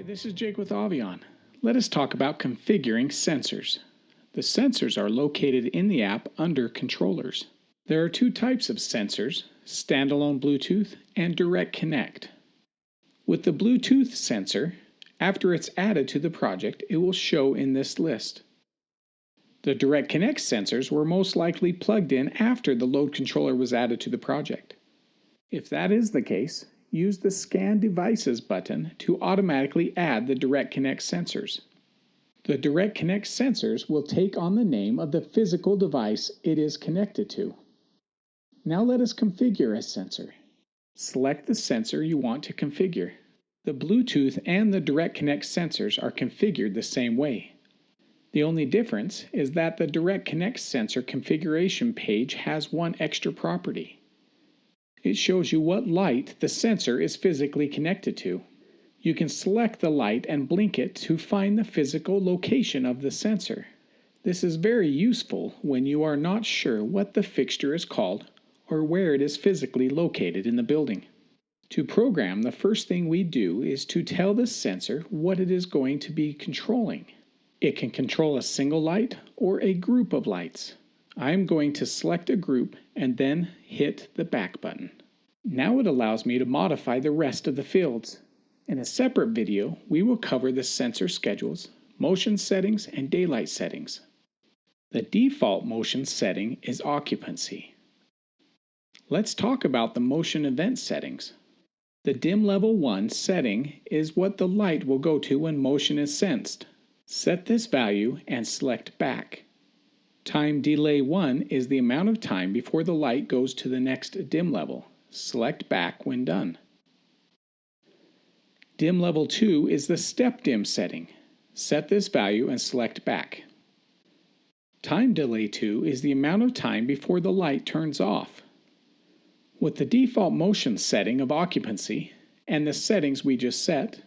This is Jake with Avi-on. Let us talk about configuring sensors. The sensors are located in the app under Controllers. There are two types of sensors, standalone Bluetooth and Direct Connect. With the Bluetooth sensor, after it's added to the project, it will show in this list. The Direct Connect sensors were most likely plugged in after the load controller was added to the project. If that is the case, use the Scan Devices button to automatically add the Direct Connect sensors. The Direct Connect sensors will take on the name of the physical device it is connected to. Now let us configure a sensor. Select the sensor you want to configure. The Bluetooth and the Direct Connect sensors are configured the same way. The only difference is that the Direct Connect sensor configuration page has one extra property. It shows you what light the sensor is physically connected to. You can select the light and blink it to find the physical location of the sensor. This is very useful when you are not sure what the fixture is called or where it is physically located in the building. To program, the first thing we do is to tell the sensor what it is going to be controlling. It can control a single light or a group of lights. I am going to select a group and then hit the back button. Now it allows me to modify the rest of the fields. In a separate video, we will cover the sensor schedules, motion settings, and daylight settings. The default motion setting is occupancy. Let's talk about the motion event settings. The dim level 1 setting is what the light will go to when motion is sensed. Set this value and select back. Time delay 1 is the amount of time before the light goes to the next dim level. Select back when done. Dim level 2 is the step dim setting. Set this value and select back. Time delay 2 is the amount of time before the light turns off. With the default motion setting of occupancy and the settings we just set,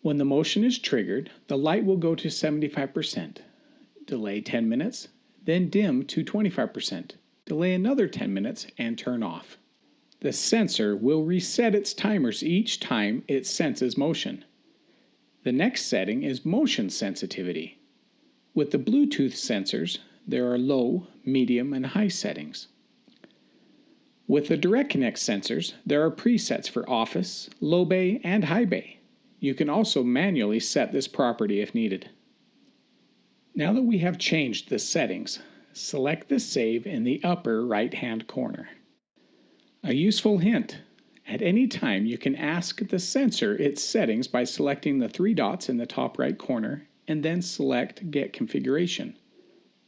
when the motion is triggered, the light will go to 75%. Delay 10 minutes. Then dim to 25%. Delay another 10 minutes and turn off. The sensor will reset its timers each time it senses motion. The next setting is motion sensitivity. With the Bluetooth sensors, there are low, medium, and high settings. With the Direct Connect sensors, there are presets for office, low bay, and high bay. You can also manually set this property if needed. Now that we have changed the settings, select the save in the upper right-hand corner. A useful hint: at any time you can ask the sensor its settings by selecting the three dots in the top right corner and then select Get Configuration.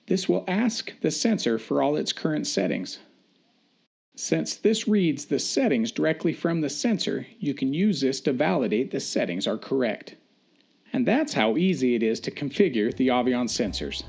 This will ask the sensor for all its current settings. Since this reads the settings directly from the sensor, you can use this to validate the settings are correct. And that's how easy it is to configure the Avi-on sensors.